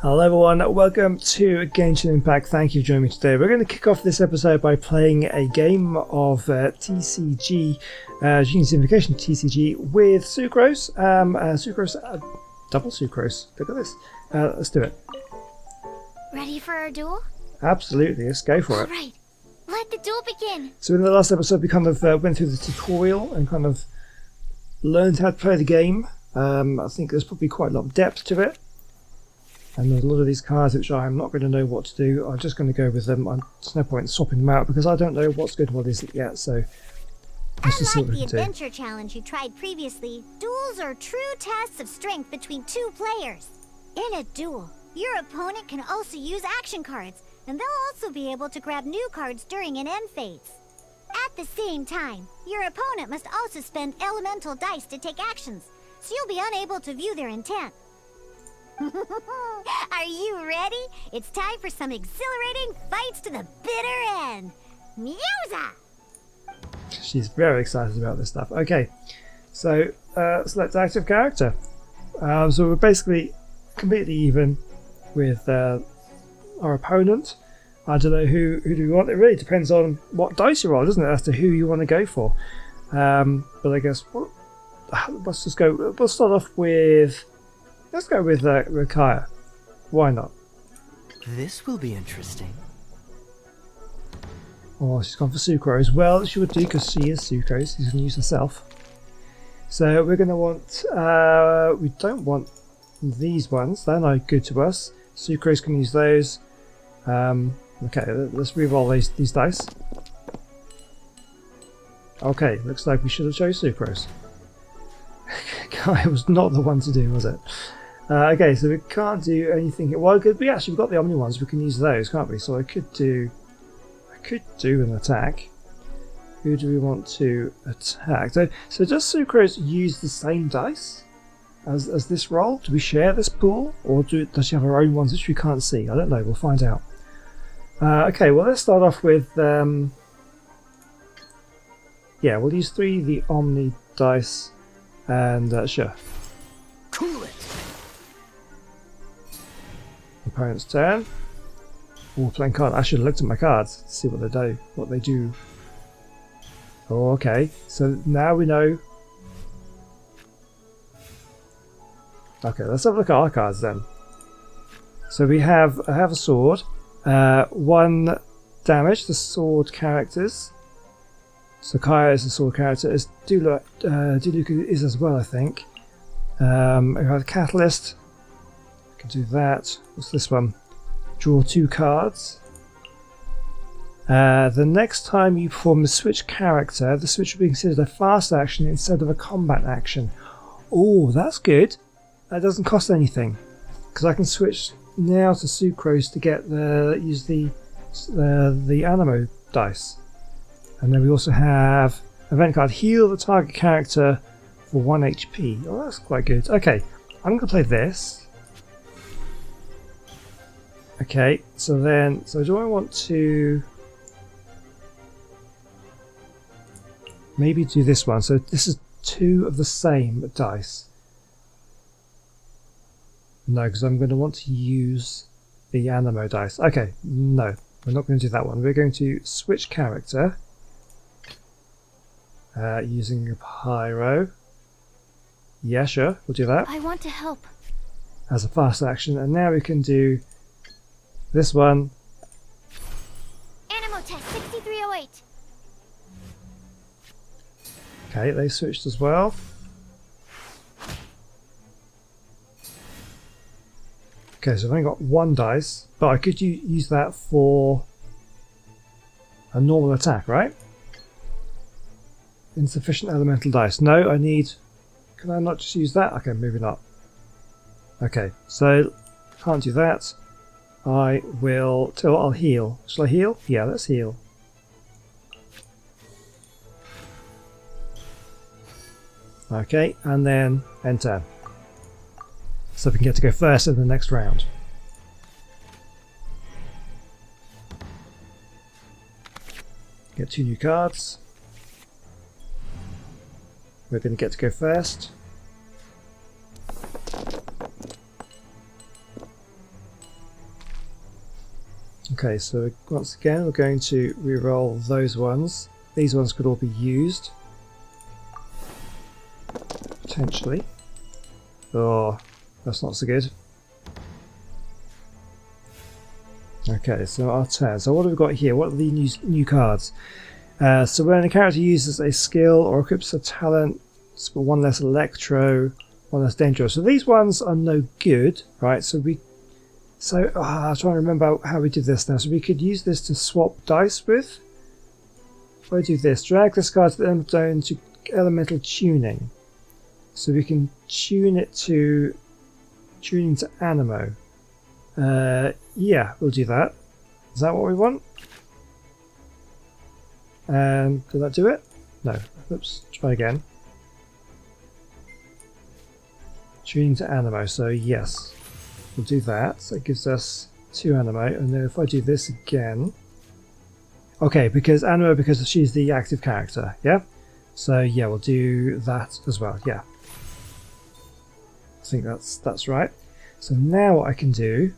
Hello everyone, welcome to Genshin Impact. Thank you for joining me today. We're going to kick off this episode by playing a game of TCG, Genius Invocation TCG with Sucrose. Double Sucrose. Look at this. Let's do it. Ready for our duel? Absolutely, let's go for it. Alright, let the duel begin. So in the last episode we kind of went through the tutorial and kind of learned how to play the game. I think there's probably quite a lot of depth to it. And there's a lot of these cards which I'm not going to know what to do. I'm just going to go with them. There's no point in swapping them out because I don't know what's good and what isn't yet. So let's just see what we Unlike can the do. adventure challenge you tried previously, duels are true tests of strength between two players. In a duel, your opponent can also use action cards, and they'll also be able to grab new cards during an end phase. At the same time, your opponent must also spend elemental dice to take actions, so you'll be unable to view their intent. Are you ready? It's time for some exhilarating fights to the bitter end. Musa! She's very excited about this stuff. Okay, so select active character. So we're basically completely even with our opponent. I don't know who do we want. It really depends on what dice you roll, doesn't it, as to who you want to go for. But I guess let's just go. We'll start off with. Let's go with Kaya. Why not? This will be interesting. Oh, she's gone for Sucrose. Well, she would do because she is Sucrose. She's going to use herself. So we're going to want... we don't want these ones. They're not good to us. Sucrose can use those. Okay, let's re-roll these dice. Okay, looks like we should have chosen Sucrose. Kaya was not the one to do, was it? Okay, so we can't do anything. Well, we've got the Omni ones. We can use those, can't we? So I could do an attack. Who do we want to attack? So does Sucrose use the same dice as this roll? Do we share this pool, or does she have her own ones which we can't see? I don't know. We'll find out. Okay, well let's start off with. Yeah, we'll use 3 of the Omni dice, and sure. Cool it. Opponent's turn. Oh, playing card. I should have looked at my cards to see what they do. Oh, okay. So now we know. Okay, let's have a look at our cards then. So I have a sword. 1 damage. The sword characters. So Kaya is a sword character. As Diluc is as well, I think. We have a catalyst. Can do that. What's this one? Draw 2 cards. The next time you perform the switch character, the switch will be considered a fast action instead of a combat action. Oh, that's good. That doesn't cost anything because I can switch now to Sucrose to get use the Animo dice, and then we also have event card heal the target character for 1 HP. Oh, that's quite good. Okay, I'm going to play this. Okay, so do I want to maybe do this one? So this is 2 of the same dice. No, because I'm going to want to use the Animo dice. Okay, no, we're not going to do that one. We're going to switch character using a Pyro. Yeah, sure, we'll do that. I want to help. As a fast action, and now we can do this one. Animo test 6308. Okay, they switched as well. Okay, so I've only got 1 dice, but I could use that for a normal attack, right? Insufficient elemental dice. No, I need... Can I not just use that? Okay, maybe not. Okay, so can't do that. I'll heal. Shall I heal? Yeah, let's heal. Okay, and then end turn. So we can get to go first in the next round. Get 2 new cards. We're going to get to go first. Okay, so once again we're going to re-roll those ones. These ones could all be used. Potentially. Oh, that's not so good. Okay, so our turn. So what have we got here? What are the new cards? So when a character uses a skill or equips a talent, it's got one less electro, one less dangerous. So these ones are no good, right? So I'm trying to remember how we did this now. So we could use this to swap dice with. If I do this, drag this card to the end zone to elemental tuning. So we can tune it to tuning to Animo. Yeah, we'll do that. Is that what we want? And did that do it? No. Oops. Try again. Tuning to Animo. So yes, we'll do that. So it gives us 2 Animo. And then if I do this again, okay, because Animo, because she's the active character. Yeah. So yeah, we'll do that as well. Yeah. I think that's right. So now what I can do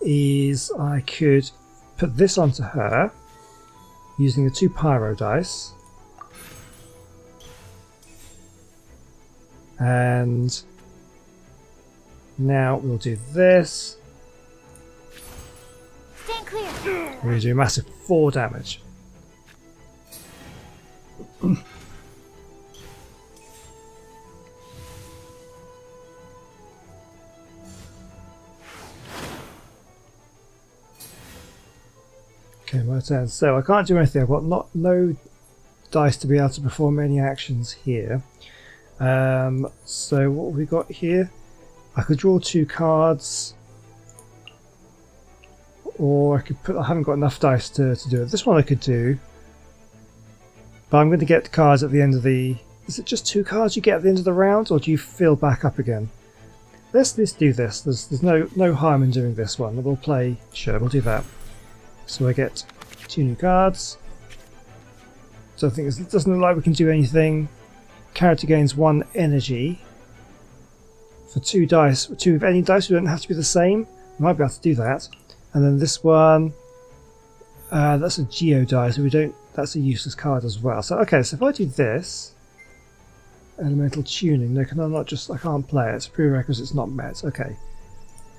is I could put this onto her using the 2 pyro dice, and now we'll do this. Stand clear. We're going to do a massive 4 damage. Okay, my turn. So I can't do anything. I've got no dice to be able to perform any actions here. So what have we got here? I could draw 2 cards, or I could put. I haven't got enough dice to do it. This one I could do, but I'm going to get cards at the end of the. Is it just 2 cards you get at the end of the round, or do you fill back up again? Let's do this. There's no harm in doing this one. We'll play. Sure, we'll do that. So I get 2 new cards. So I think it doesn't look like we can do anything. Character gains 1 energy for 2 dice. 2 of any dice. We don't have to be the same. We might be able to do that. And then this one, that's a geo die, so we don't. That's a useless card as well. So okay, so if I do this, elemental tuning. No, can I not just? I can't play it. It's a prerequisite. It's not met. Okay,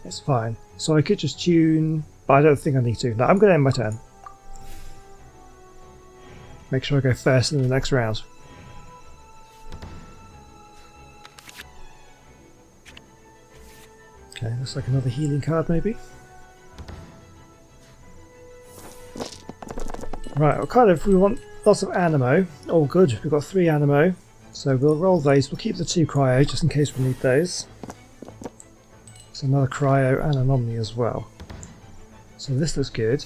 it's fine. So I could just tune. But I don't think I need to. No, I'm going to end my turn. Make sure I go first in the next round. Okay, looks like another healing card maybe. Right, well, we want lots of Animo. All good, we've got 3 Animo. So we'll roll those. We'll keep the 2 Cryo just in case we need those. So another Cryo and an Omni as well. So this looks good.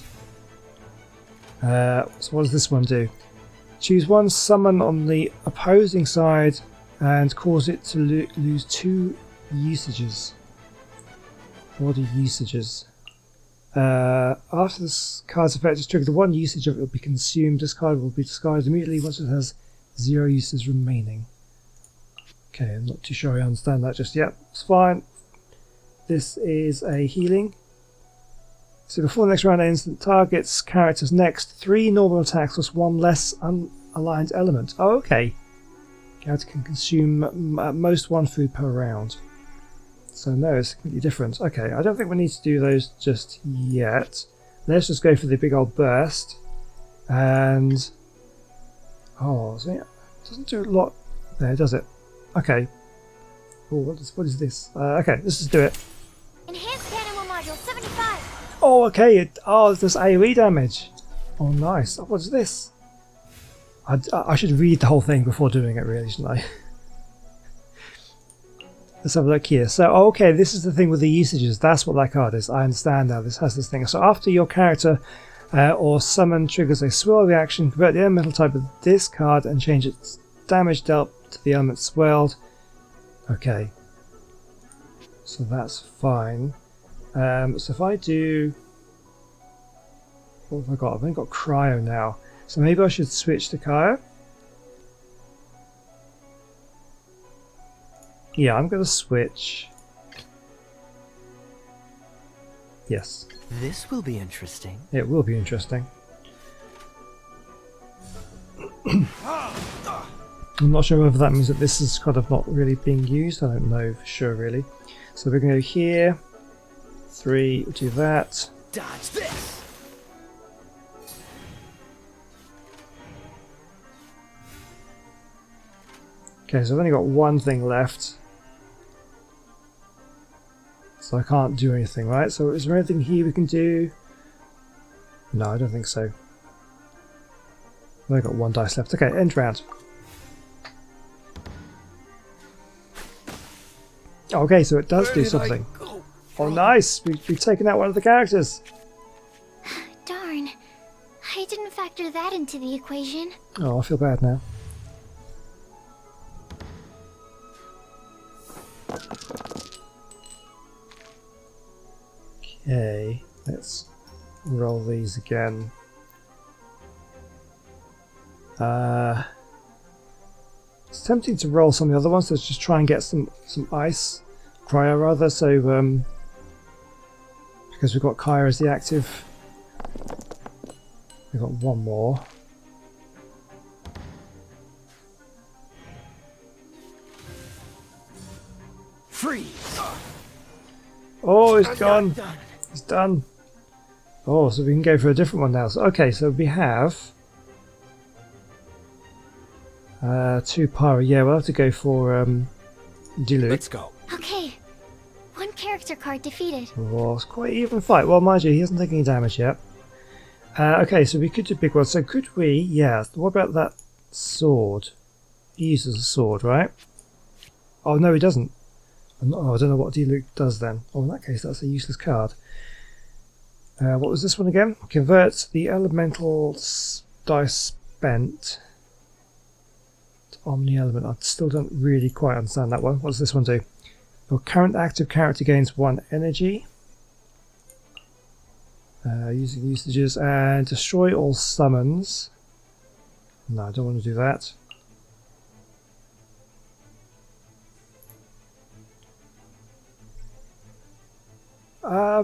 So what does this one do? Choose 1 summon on the opposing side and cause it to lose 2 usages. What are usages? After this card's effect is triggered, the 1 usage of it will be consumed. This card will be discarded immediately once it has 0 uses remaining. Okay, I'm not too sure I understand that just yet. It's fine. This is a healing. So before the next round ends, the target's character's next 3 normal attacks plus 1 less unaligned element. Oh, okay. Character can consume at most 1 food per round. So no, it's completely different. Okay, I don't think we need to do those just yet. Let's just go for the big old burst. And oh, so it doesn't do a lot there, does it? Okay. Oh, what is this? Okay, let's just do it. Enhanced Animal Module 75. Oh, okay. It does AoE damage. Oh, nice. What's this? I should read the whole thing before doing it, really, shouldn't I? Let's have a look here. So, okay, this is the thing with the usages. That's what that card is. I understand now. This has this thing. So, after your character or summon triggers a swirl reaction, convert the elemental type of this card and change its damage dealt to the element swirled. Okay. So that's fine. So if I do... What have I got? I've only got Cryo now. So maybe I should switch to Cryo. Yeah, I'm going to switch. Yes. This will be interesting. It will be interesting. I'm not sure whether that means that this is kind of not really being used. I don't know for sure, really. So we're going to go here. 3, we'll do that. Dodge this. Okay, so I've only got one thing left. So I can't do anything, right? So is there anything here we can do? No, I don't think so. I've only got one dice left. Okay, end round. Okay, so it does do something. Oh, nice! We've taken out one of the characters. Darn. I didn't factor that into the equation. Oh, I feel bad now. Okay, let's roll these again. It's tempting to roll some of the other ones. Let's just try and get some ice, cryo rather. So because we've got Kaya as the active, we've got one more. Freeze. Oh, he's gone. He's done. Oh, so we can go for a different one now. So, okay, so we have 2 pyro. Yeah, we'll have to go for Diluc. Let's go. Okay. One character card defeated. Oh, it's quite an even fight. Well, mind you, he hasn't taken any damage yet. Okay, so we could do big ones. So could we? Yeah. What about that sword? He uses a sword, right? Oh no, he doesn't. Oh, I don't know what Diluc does then. Oh, in that case, that's a useless card. What was this one again? Convert the elemental dice spent to Omni Element. I still don't really quite understand that one. What does this one do? Your current active character gains 1 energy. Using usages and destroy all summons. No, I don't want to do that.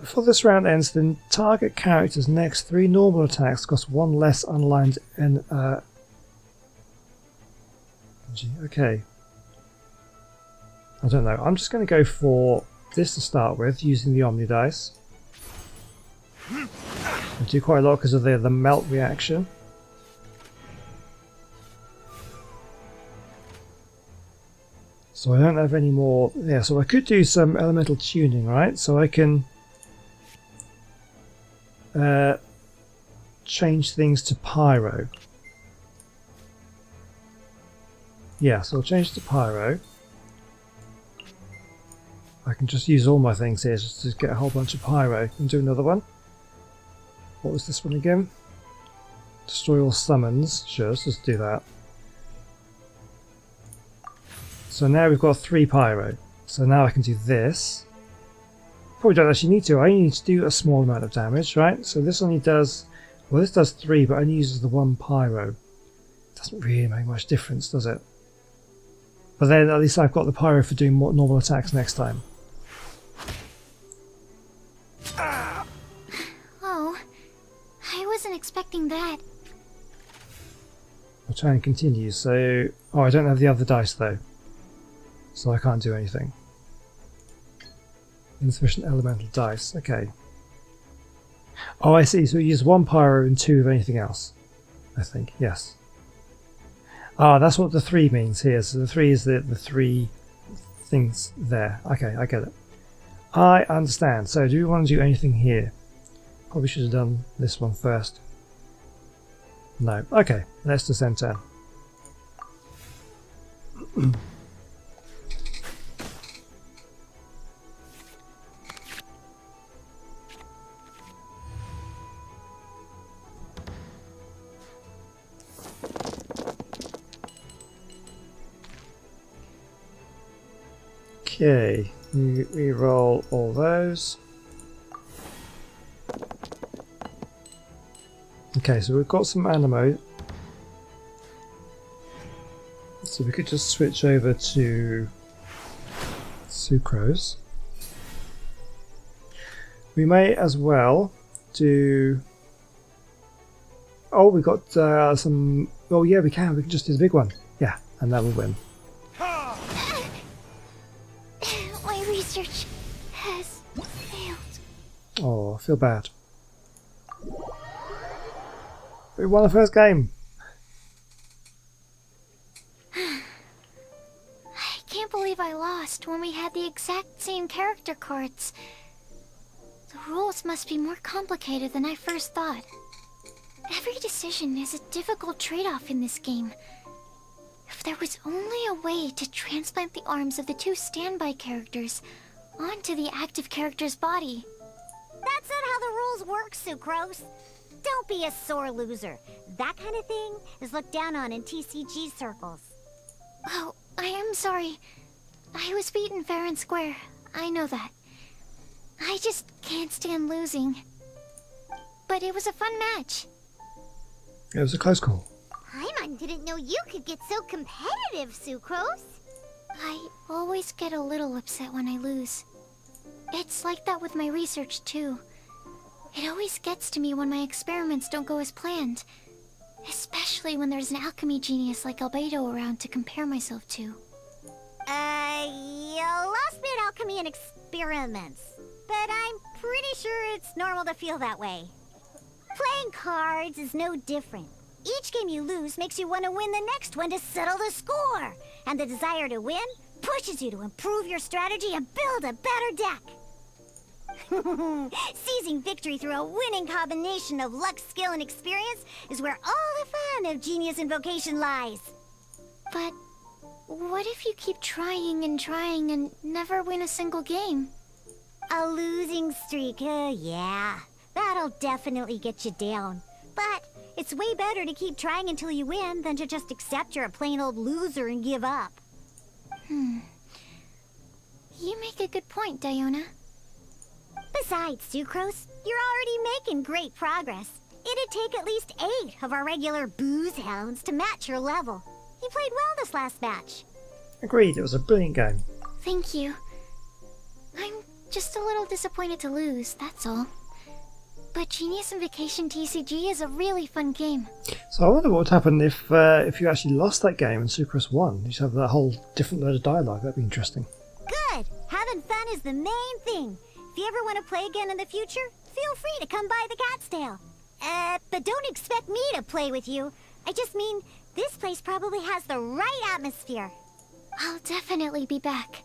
Before this round ends, the target character's next 3 normal attacks cost 1 less unlined energy. Okay. I don't know. I'm just going to go for this to start with, using the Omni dice. I do quite a lot because of the melt reaction. So I don't have any more. Yeah, so I could do some elemental tuning, right? So I can change things to pyro. Yeah, so I'll change to pyro. I can just use all my things here just to get a whole bunch of pyro and do another one. What was this one again? Destroy all summons. Sure, let's just do that. So now we've got 3 pyro. So now I can do this. Probably don't actually need to. I only need to do a small amount of damage, right? So this only does... Well, this does 3, but only uses the 1 pyro. Doesn't really make much difference, does it? But then at least I've got the pyro for doing more normal attacks next time. Oh, I wasn't expecting that. I'll try and continue. So... Oh, I don't have the other dice though. So I can't do anything. Insufficient elemental dice. Okay. Oh, I see. So we use 1 pyro and 2 of anything else. I think. Yes. Ah, that's what the 3 means here. So the 3 is the 3 things there. Okay, I get it. I understand. So do we want to do anything here? Probably should have done this one first. No. Okay, let's just end turn. Okay, we roll all those. Okay, so we've got some animo. So we could just switch over to sucrose. We may as well do... Oh, we got some... Oh yeah, we can. We can just do the big one. Yeah, and that will win. My research has failed. Oh, I feel bad. We won the first game. I can't believe I lost when we had the exact same character cards. The rules must be more complicated than I first thought. Every decision is a difficult trade-off in this game. If there was only a way to transplant the arms of the two standby characters onto the active character's body. That's not how the rules work, Sucrose. Don't be a sore loser. That kind of thing is looked down on in TCG circles. Oh, I am sorry. I was beaten fair and square. I know that. I just can't stand losing. But it was a fun match. It was a close call. Paimon didn't know you could get so competitive, Sucrose. I always get a little upset when I lose. It's like that with my research, too. It always gets to me when my experiments don't go as planned. Especially when there's an alchemy genius like Albedo around to compare myself to. You lost mid-alchemy and experiments. But I'm pretty sure it's normal to feel that way. Playing cards is no different. Each game you lose makes you want to win the next one to settle the score. And the desire to win pushes you to improve your strategy and build a better deck. Seizing victory through a winning combination of luck, skill, and experience is where all the fun of Genius Invocation lies. But what if you keep trying and never win a single game? A losing streak, yeah. That'll definitely get you down. But it's way better to keep trying until you win than to just accept you're a plain old loser and give up. You make a good point, Diona. Besides, Sucrose, you're already making great progress. It'd take at least 8 of our regular booze hounds to match your level. You played well this last match. Agreed, it was a brilliant game. Thank you. I'm just a little disappointed to lose, that's all. But Genius Invocation TCG is a really fun game. So I wonder what would happen if you actually lost that game and Sucrose won. You should have that whole different load of dialogue. That'd be interesting. Good! Having fun is the main thing. If you ever want to play again in the future, feel free to come by the Cat's Tail. But don't expect me to play with you. I just mean, this place probably has the right atmosphere. I'll definitely be back.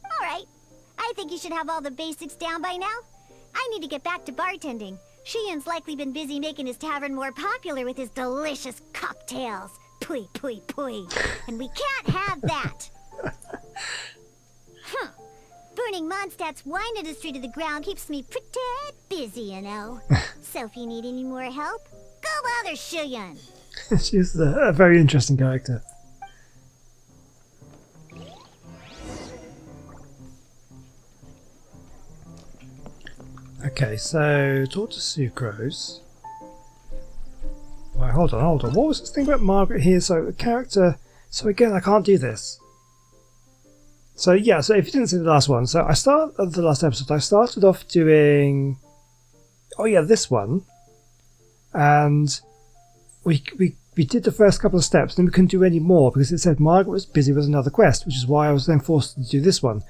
Alright. I think you should have all the basics down by now. I need to get back to bartending. Shian's likely been busy making his tavern more popular with his delicious cocktails. Pui, pui, pui. And we can't have that. Huh. Burning Mondstadt's wine industry to the ground keeps me pretty busy, you know. So if you need any more help, go bother Shian. She's a very interesting character. Okay, so talk to Sucrose. Right, hold on. What was this thing about Margaret here? So a character. So again, I can't do this. So yeah, so if you didn't see the last one, so I started the last episode. I started off doing. Oh yeah, this one, and we did the first couple of steps, then we couldn't do any more because it said Margaret was busy with another quest, which is why I was then forced to do this one,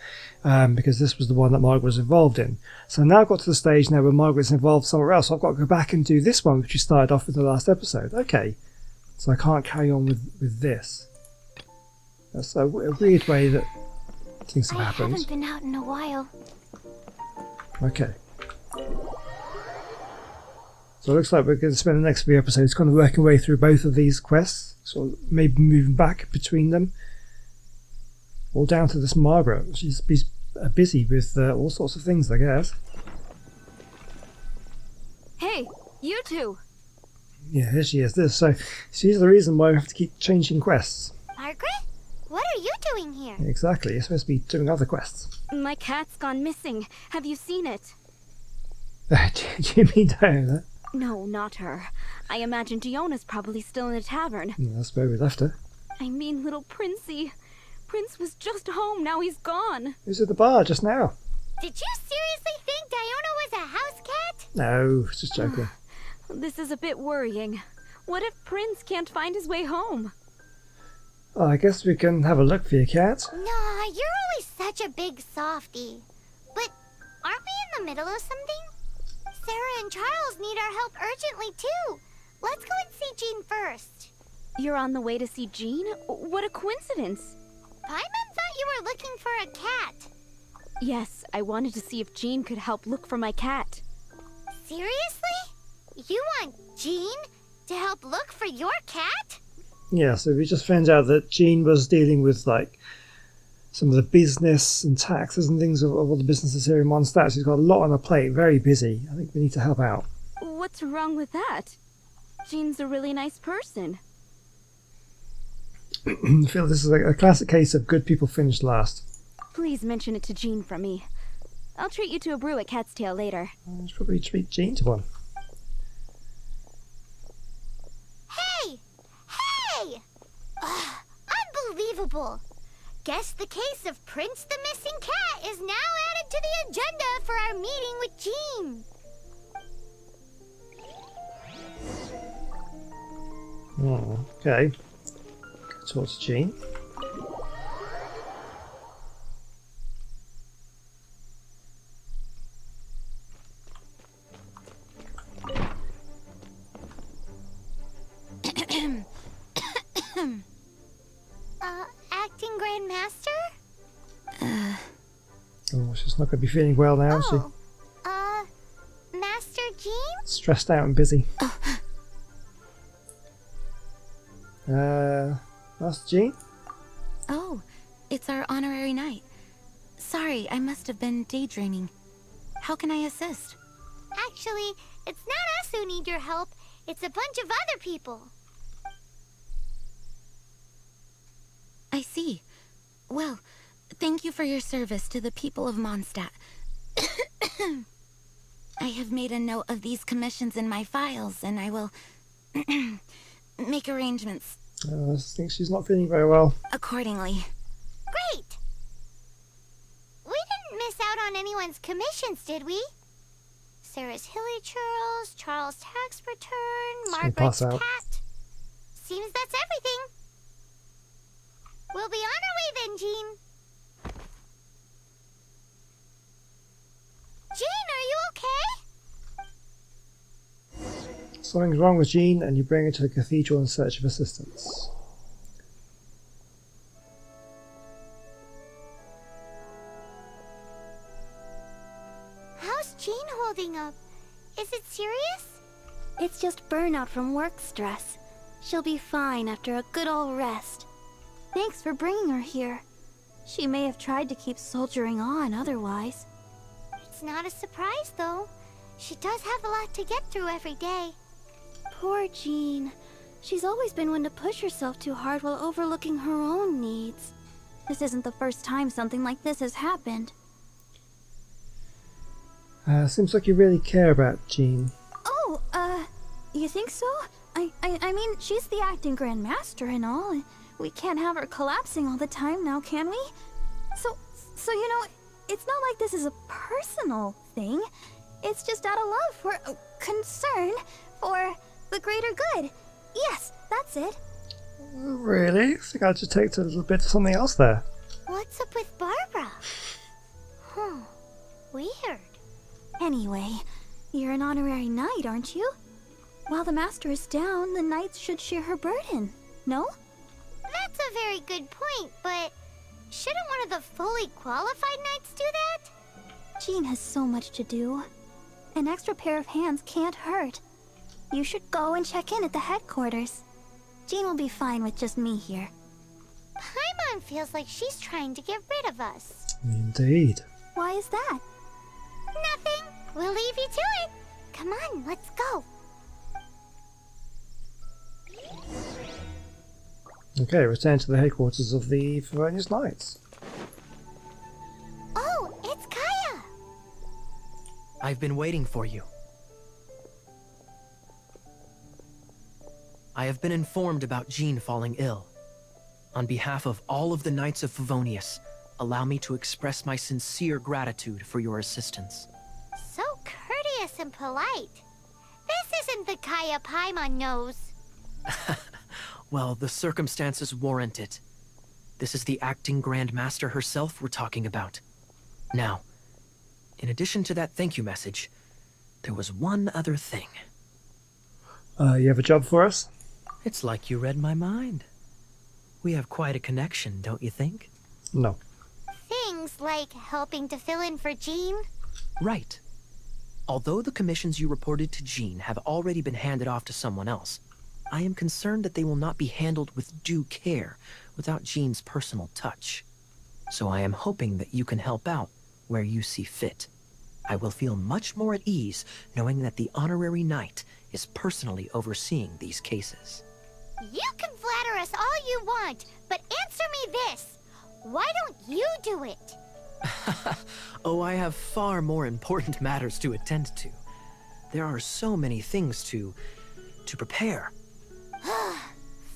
because this was the one that Margaret was involved in. So now I've got to the stage now where Margaret's involved somewhere else, so I've got to go back and do this one, which we started off with the last episode. Okay, so I can't carry on with this. That's a weird way that things have happened. I haven't been out in a while. Okay. So it looks like we're going to spend the next few episodes kind of working our way through both of these quests, so maybe moving back between them. All down to this Margaret. She's busy with all sorts of things, I guess. Hey, you two! Yeah, here she is. So she's the reason why we have to keep changing quests. Margaret? What are you doing here? Exactly, you're supposed to be doing other quests. My cat's gone missing. Have you seen it? Do you mean Diana? No, not her. I imagine Diona's probably still in the tavern. Yeah, that's where we left her. I mean little Princey. Prince was just home, now he's gone. He was at the bar just now. Did you seriously think Diona was a No, just joking. This is a bit worrying. What if Prince can't find his way home? Well, I guess we can have a look for your cat. Nah, you're always such a big softie. But aren't we in the middle of something? Sarah and Charles need our help urgently too. Let's go and see Jean first. You're on the way to see Jean? What a coincidence. Paimon thought you were looking for a cat. Yes, I wanted to see if Jean could help look for my cat. Seriously? You want Jean to help look for your cat? Yeah, so we just found out that Jean was dealing with like some of the business and taxes and things of all the businesses here in Mondstadt. She's got a lot on her plate, very busy. I think we need to help out. What's wrong with that? Jean's a really nice person. I feel this is a classic case of good people finish last. Please mention it to Jean from me. I'll treat you to a brew at Cat's Tail later. I should probably treat Jean to one. Hey! Hey! Ugh, unbelievable! Guess the case of Prince the Missing Cat is now added to the agenda for our meeting with Jean. Oh, okay. Talk to Jean. Acting Grandmaster? Oh, she's not going to be feeling well now, is she? Master Jean? Stressed out and busy. Master Jean? Oh, it's our honorary knight. Sorry, I must have been daydreaming. How can I assist? Actually, it's not us who need your help. It's a bunch of other people. I see. Well, thank you for your service to the people of Mondstadt. I have made a note of these commissions in my files, and I will make arrangements I think she's not feeling very well. accordingly. Great! We didn't miss out on anyone's commissions, did we? Sarah's Hilly Churls, Charles' tax return, gonna Margaret's pass out. cat. Seems that's everything. We'll be on our way then, Jean. Jean, are you okay? Something's wrong with Jean, and you bring her to the cathedral in search of assistance. How's Jean holding up? Is it serious? It's just burnout from work stress. She'll be fine after a good old rest. Thanks for bringing her here. She may have tried to keep soldiering on otherwise. It's not a surprise, though. She does have a lot to get through every day. Poor Jean. She's always been one to push herself too hard while overlooking her own needs. This isn't the first time something like this has happened. Seems like you really care about Jean. Oh, you think so? I mean, she's the acting Grand Master and all, and we can't have her collapsing all the time now, can we? So you know, it's not like this is a personal thing. It's just out of love for, concern for the greater good. Yes, that's it. Really? I think I just take a little bit of something else there. What's up with Barbara? Huh. Weird. Anyway, you're an honorary knight, aren't you? While the master is down, the knights should share her burden, no? That's a very good point, but shouldn't one of the fully qualified knights do that? Jean has so much to do. An extra pair of hands can't hurt. You should go and check in at the headquarters. Jean will be fine with just me here. Paimon feels like she's trying to get rid of us. Indeed. Why is that? Nothing. We'll leave you to it. Come on, let's go. Okay, return to the headquarters of the Favonius Knights. Oh, it's Kaya. I've been waiting for you. I have been informed about Jean falling ill. On behalf of all of the Knights of Favonius, allow me to express my sincere gratitude for your assistance. So courteous courteous and polite. This isn't the Kaya Paimon knows. Well, the circumstances warrant it. This is the acting Grand Master herself we're talking about. Now, in addition to that thank you message, there was one other thing. You have a job for us? It's like you read my mind. We have quite a connection, don't you think? No. Things like helping to fill in for Jean? Right. Although the commissions you reported to Jean have already been handed off to someone else, I am concerned that they will not be handled with due care without Jean's personal touch. So I am hoping that you can help out where you see fit. I will feel much more at ease knowing that the honorary knight is personally overseeing these cases. You can flatter us all you want, but answer me this. Why don't you do it? Oh, I have far more important matters to attend to. There are so many things to prepare.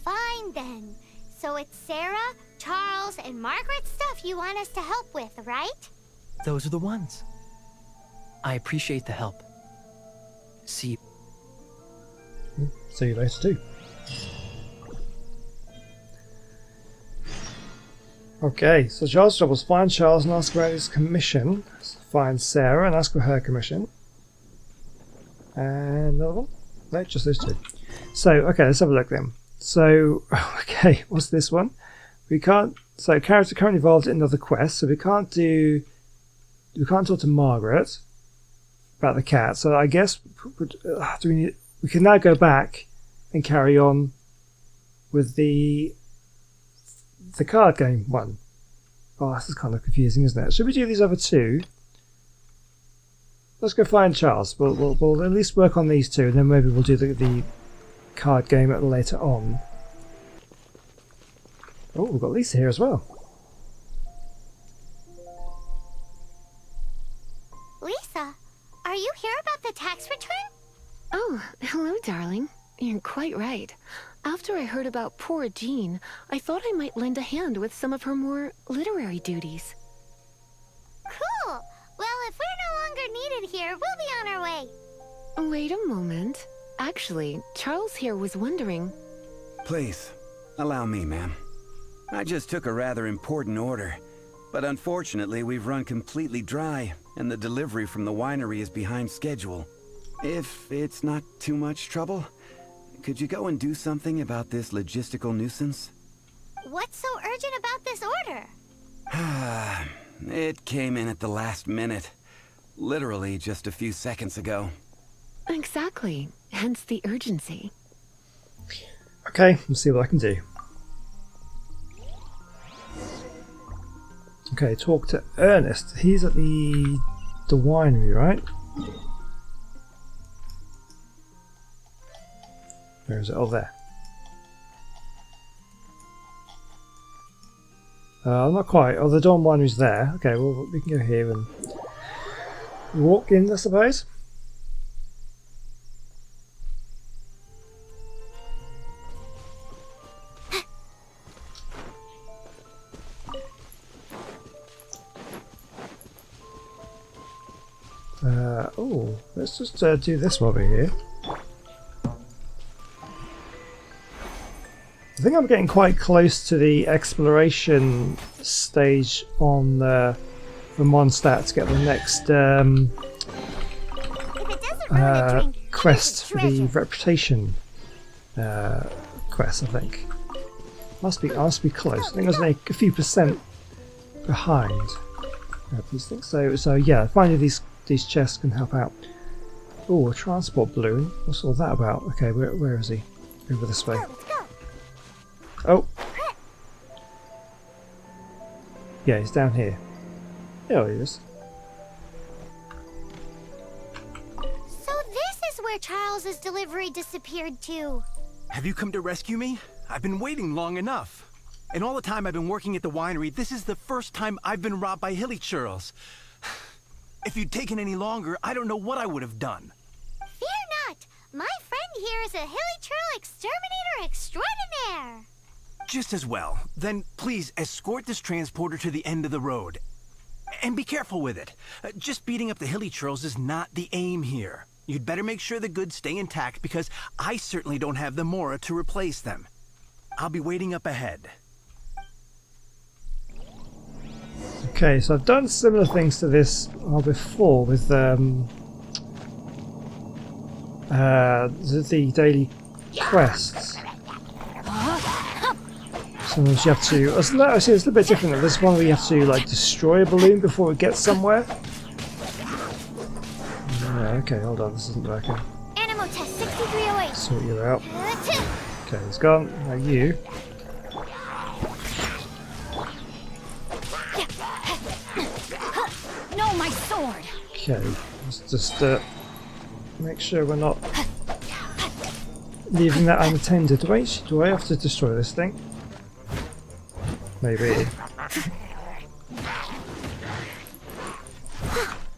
Fine then. So it's Sarah, Charles, and Margaret's stuff you want us to help with, right? Those are the ones. I appreciate the help. See See you later too. Okay, so Charles' job was find Charles and ask about his commission. Find Sarah and ask for her commission. And another one? No, just those two. So, okay, let's have a look then. So, okay, what's this one? We can't. So, character currently involved in another quest, so we can't talk to Margaret about the cat. So, I guess we can now go back and carry on with the card game one. Oh, this is kind of confusing, isn't it? Should we do these other two? Let's go find Charles. We'll at least work on these two, and then maybe we'll do the card game later on. Oh, we've got Lisa here as well. Lisa, are you here about the tax return? Oh, hello, darling. You're quite right. After I heard about poor Jean, I thought I might lend a hand with some of her more literary duties. Cool. Well, if we're no longer needed here, we'll be on our way. Wait a moment. Actually, Charles here was wondering... Please, allow me, ma'am. I just took a rather important order, but unfortunately we've run completely dry, and the delivery from the winery is behind schedule. If it's not too much trouble, could you go and do something about this logistical nuisance? What's so urgent about this order? It came in at the last minute. Literally just a few seconds ago. Exactly. Hence the urgency. Okay, let's see what I can do. Okay, talk to Ernest. He's at the winery, right? Where is it? Oh, there. Not quite. Oh, the Dawn Winery's there. Okay, well, we can go here and walk in, I suppose. Oh, let's just do this while we're here. I think I'm getting quite close to the exploration stage on the Mondstadt to get the next If it doesn't ruin a drink, quest for here's the treasure. reputation quest. I think I must be close. I think I was like a few percent behind these things. So yeah, finally these chests can help out. Oh, a transport balloon. What's all that about? Okay, where is he? Over this way. Let's go. Oh. Yeah, he's down here. There he is. So this is where Charles's delivery disappeared to. Have you come to rescue me? I've been waiting long enough. In all the time I've been working at the winery, this is the first time I've been robbed by hilly churls. If you'd taken any longer, I don't know what I would have done. Fear not. My friend here is a hilly churl exterminator extraordinaire. Just as well. Then please escort this transporter to the end of the road. And be careful with it. Just beating up the hilly churls is not the aim here. You'd better make sure the goods stay intact because I certainly don't have the mora to replace them. I'll be waiting up ahead. Okay, so I've done similar things to this before with the daily quests. Sometimes you have to. It's a little bit different. This one where you have to like destroy a balloon before it gets somewhere. Yeah, okay, hold on, this isn't working. Animal test 6308. Sort you out. Okay, it's gone. Now you. No, my sword. Okay, let's just make sure we're not leaving that unattended. Do I have to destroy this thing? Maybe.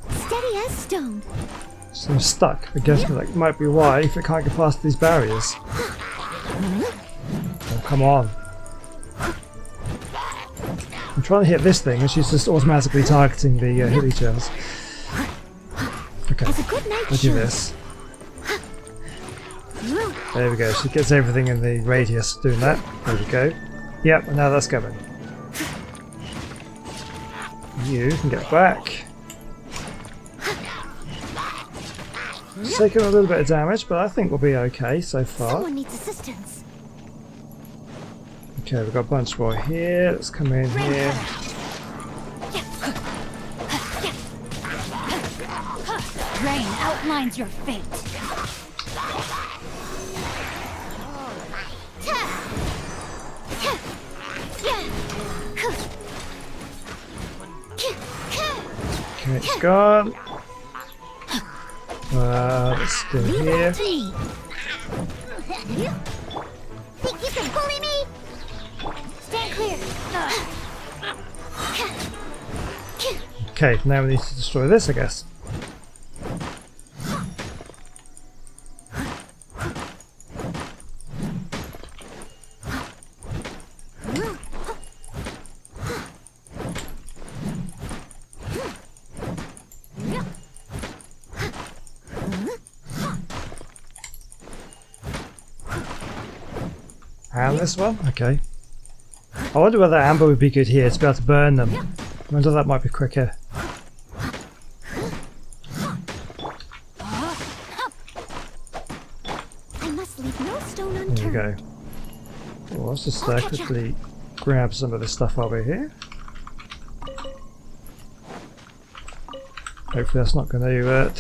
Steady as stone. So I'm stuck. I guess that might be why if it can't get past these barriers. Oh, come on. I'm trying to hit this thing and she's just automatically targeting the hilly churls. Okay, I'll do this. There we go, she gets everything in the radius doing that. There we go. Yep, and now that's coming. You can get back. It's taken a little bit of damage, but I think we'll be okay so far. Someone needs assistance. Okay, we've got a bunch more here. Let's come in here. Rain outlines your fate. Okay, it's gone. Let's go here. Think you can bully me? Stand clear. Okay, now we need to destroy this, I guess. And this one? Okay. I wonder whether amber would be good here to be able to burn them. I wonder that might be quicker. I must leave no stone There unturned. we go. Well, let's just quickly grab some of this stuff while we're here. Hopefully that's not going to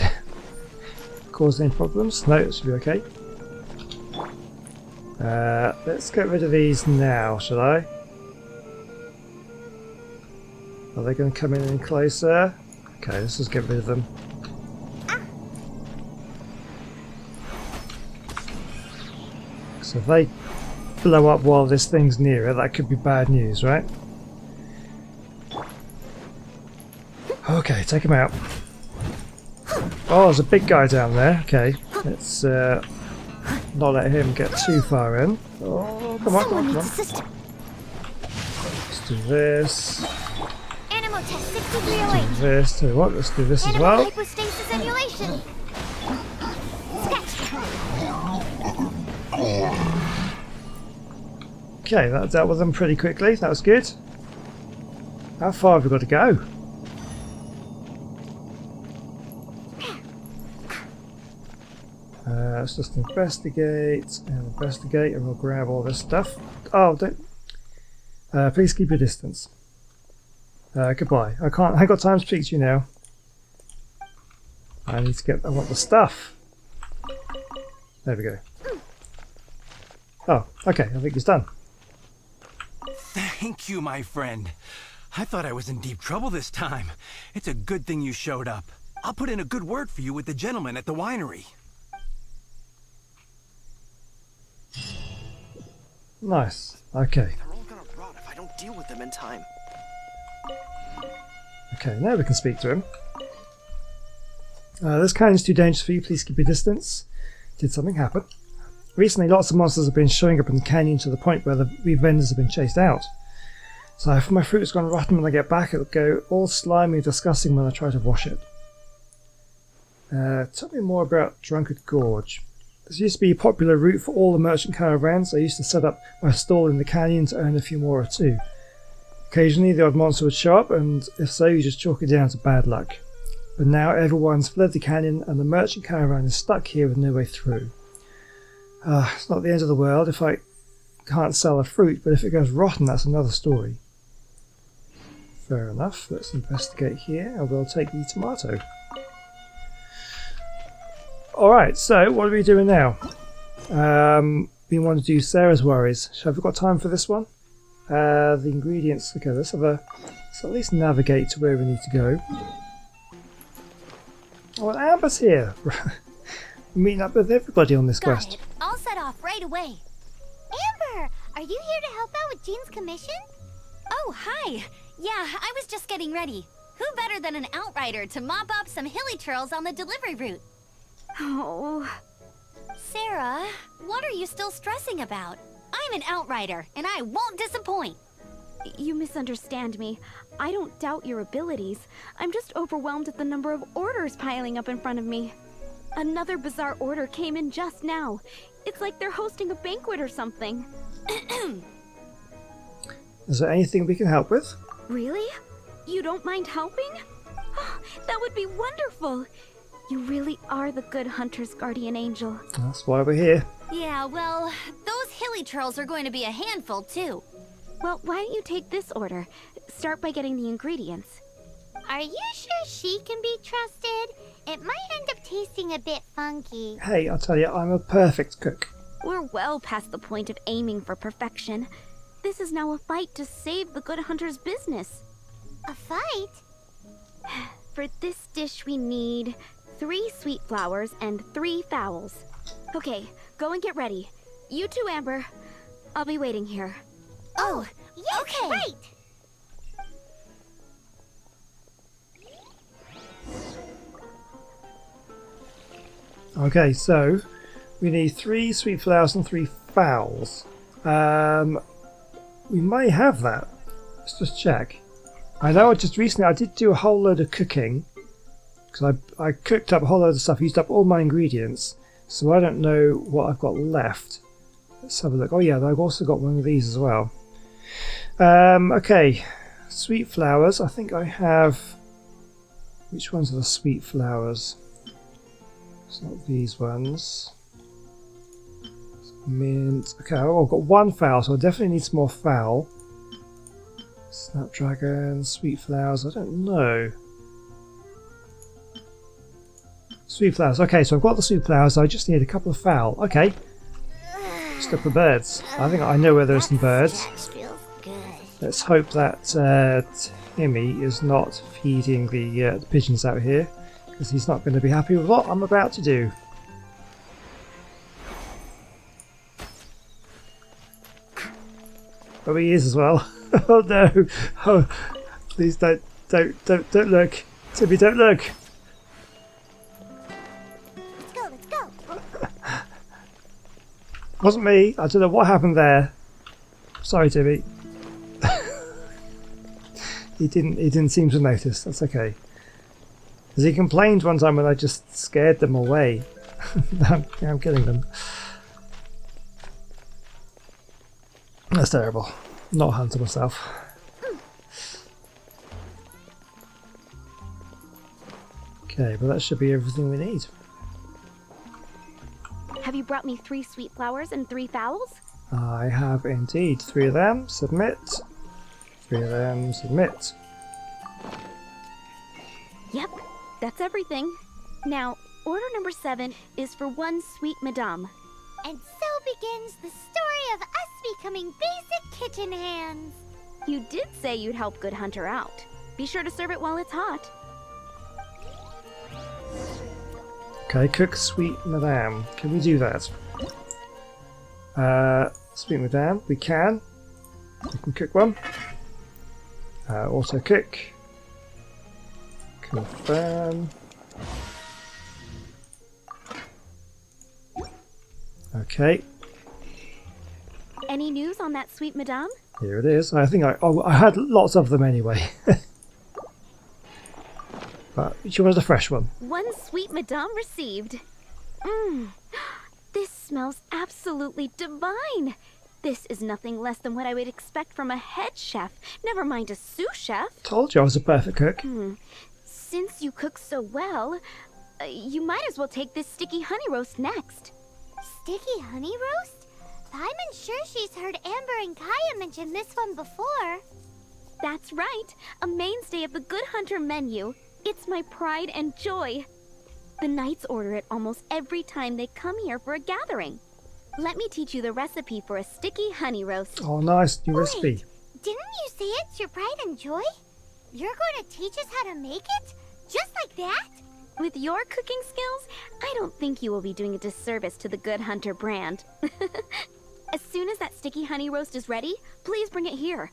cause any problems. No, it should be okay. Let's get rid of these now, shall I? Are they going to come in any closer? Okay, let's just get rid of them. So if they blow up while this thing's near it, that could be bad news, right? Okay, take him out. Oh, there's a big guy down there. Okay, let's not let him get too far in. Oh, come on, come on, come on. Let's do this. Animal test Do 6308. this. Tell you what, let's do this as Animal well. hypostasis emulation. Sketch. Okay, that dealt with them pretty quickly. That was good. How far have we got to go? Let's just investigate and investigate, and we'll grab all this stuff. Oh, don't! Please keep your distance. Goodbye. I ain't got time to speak to you now. I need to get. I want the stuff. There we go. Oh, okay. I think it's done. Thank you, my friend. I thought I was in deep trouble this time. It's a good thing you showed up. I'll put in a good word for you with the gentleman at the winery. Nice. Okay. They're all gonna rot if I don't deal with them in time. Okay, now we can speak to him. This canyon's too dangerous for you. Please keep your distance. Did something happen? Recently, lots of monsters have been showing up in the canyon to the point where the vendors have been chased out. So if my fruit's gone rotten when I get back, it'll go all slimy and disgusting when I try to wash it. Tell me more about Drunkard Gorge. This used to be a popular route for all the merchant caravans. I used to set up my stall in the canyon to earn a few more or two. Occasionally the odd monster would show up, and if so, you just chalk it down to bad luck. But now everyone's fled the canyon and the merchant caravan is stuck here with no way through. It's not the end of the world if I can't sell the fruit, but if it goes rotten, that's another story. Fair enough, let's investigate here, and we'll take the tomato. Alright, so what are we doing now? We want to do Sarah's worries. Have we got time for this one? The ingredients, okay, let's at least navigate to where we need to go. Oh, and Amber's here! We're meeting up with everybody on this quest. Got it. I'll set off right away. Amber, are you here to help out with Jean's commission? Oh, hi! Yeah, I was just getting ready. Who better than an outrider to mop up some hilly churls on the delivery route? Oh. Sarah, what are you still stressing about? I'm an outrider, and I won't disappoint. You misunderstand me. I don't doubt your abilities. I'm just overwhelmed at the number of orders piling up in front of me. Another bizarre order came in just now. It's like they're hosting a banquet or something. Is there anything we can help with? Really? You don't mind helping? Oh, that would be wonderful. You really are the good hunter's guardian angel. That's why we're here. Yeah, well, those hilly churls are going to be a handful, too. Well, why don't you take this order? Start by getting the ingredients. Are you sure she can be trusted? It might end up tasting a bit funky. Hey, I'll tell you, I'm a perfect cook. We're well past the point of aiming for perfection. This is now a fight to save the good hunter's business. A fight? For this dish we need 3 sweet flowers and 3 fowls. Okay, go and get ready. You too, Amber. I'll be waiting here. Oh, yes, okay. Right! Okay, so we need 3 sweet flowers and 3 fowls. We may have that. Let's just check. I know I did do a whole load of cooking. Because I cooked up a whole load of stuff, used up all my ingredients. So I don't know what I've got left. Let's have a look. Oh yeah, I've also got one of these as well. Okay, sweet flowers. I think I have... Which ones are the sweet flowers? It's not these ones. It's mint. Okay, oh, I've got 1 fowl, so I definitely need some more fowl. Snapdragon, sweet flowers, I don't know. Sweet flowers. Okay, so I've got the sweet flowers, I just need a couple of fowl. Okay. Stop the birds. I think I know where there's some birds. Feels good. Let's hope that Timmy is not feeding the pigeons out here, because he's not going to be happy with what I'm about to do. Oh, he is as well. Oh no! Oh, please don't look, Timmy, don't look. Let's go. Wasn't me. I don't know what happened there. Sorry, Timmy. He didn't seem to notice. That's okay. Because he complained one time when I just scared them away. I'm killing them. That's terrible. Not a hunter myself. Okay, but that should be everything we need. Have you brought me 3 sweet flowers and 3 fowls? I have indeed. 3 of them. Submit. 3 of them. Submit. Yep, that's everything. Now, order number 7 is for 1 sweet madame. And so begins the story of us becoming basic kitchen hands. You did say you'd help Good Hunter out. Be sure to serve it while it's hot. Okay, cook sweet madame. Can we do that? Sweet madame, we can. We can cook one. Auto cook. Confirm. Okay. Any news on that sweet madame? Here it is. I think I had lots of them anyway. But she was a fresh one. One sweet madame received. Mmm. This smells absolutely divine. This is nothing less than what I would expect from a head chef, never mind a sous chef. Told you I was a perfect cook. Since you cook so well, you might as well take this sticky honey roast next. Sticky honey roast? I'm sure she's heard Amber and Kaya mention this one before. That's right, a mainstay of the Good Hunter menu. It's my pride and joy. The knights order it almost every time they come here for a gathering. Let me teach you the recipe for a sticky honey roast. Oh, nice new recipe. Didn't you say it's your pride and joy? You're going to teach us how to make it? Just like that? With your cooking skills, I don't think you will be doing a disservice to the Good Hunter brand. As soon as that sticky honey roast is ready, please bring it here.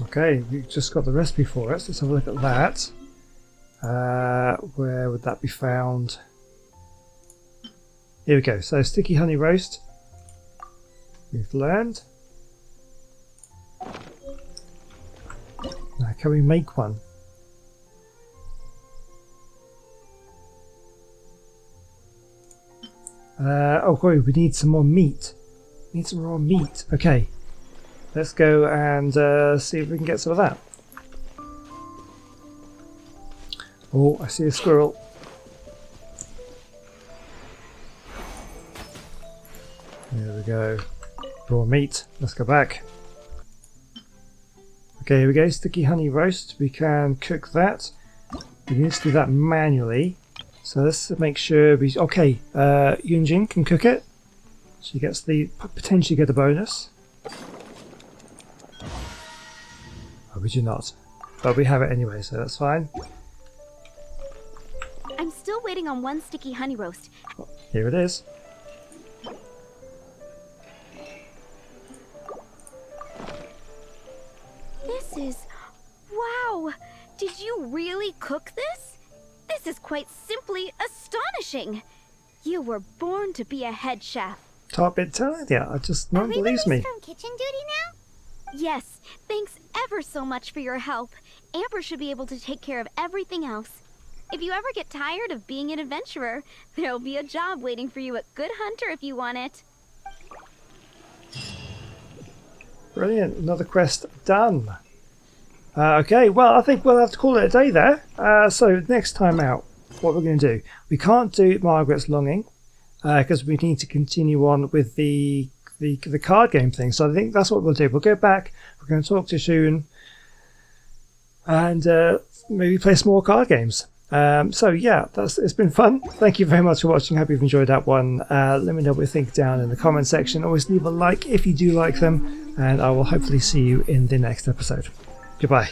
Okay, we just got the recipe for it. So let's have a look at that. Where would that be found? Here we go. So sticky honey roast. We've learned. Now, can we make one? Oh, great, we need some more meat. Need some raw meat. Okay. Let's go and see if we can get some of that. Oh, I see a squirrel. There we go. Raw meat. Let's go back. Okay, here we go. Sticky honey roast. We can cook that. We need to do that manually. So let's make sure we... Okay, Yunjin can cook it. She gets the... potentially get a bonus. Or would you not? But we have it anyway, so that's fine. I'm still waiting on one sticky honey roast. Here it is. This is... Wow! Did you really cook this? This is quite simply astonishing. You were born to be a head chef. Top bit talent, yeah. I just no one believes me. From kitchen duty now? Yes, thanks ever so much for your help. Amber should be able to take care of everything else. If you ever get tired of being an adventurer, there'll be a job waiting for you at Good Hunter if you want it. Brilliant. Another quest done. Okay, well, I think we'll have to call it a day there. So next time out, what we're going to do. We can't do Margaret's Longing because we need to continue on with the card game thing. So I think that's what we'll do. We'll go back. We're going to talk to Shun and maybe play some more card games. So yeah, it's been fun. Thank you very much for watching. Hope you've enjoyed that one. Let me know what you think down in the comment section. Always leave a like if you do like them, and I will hopefully see you in the next episode. Goodbye.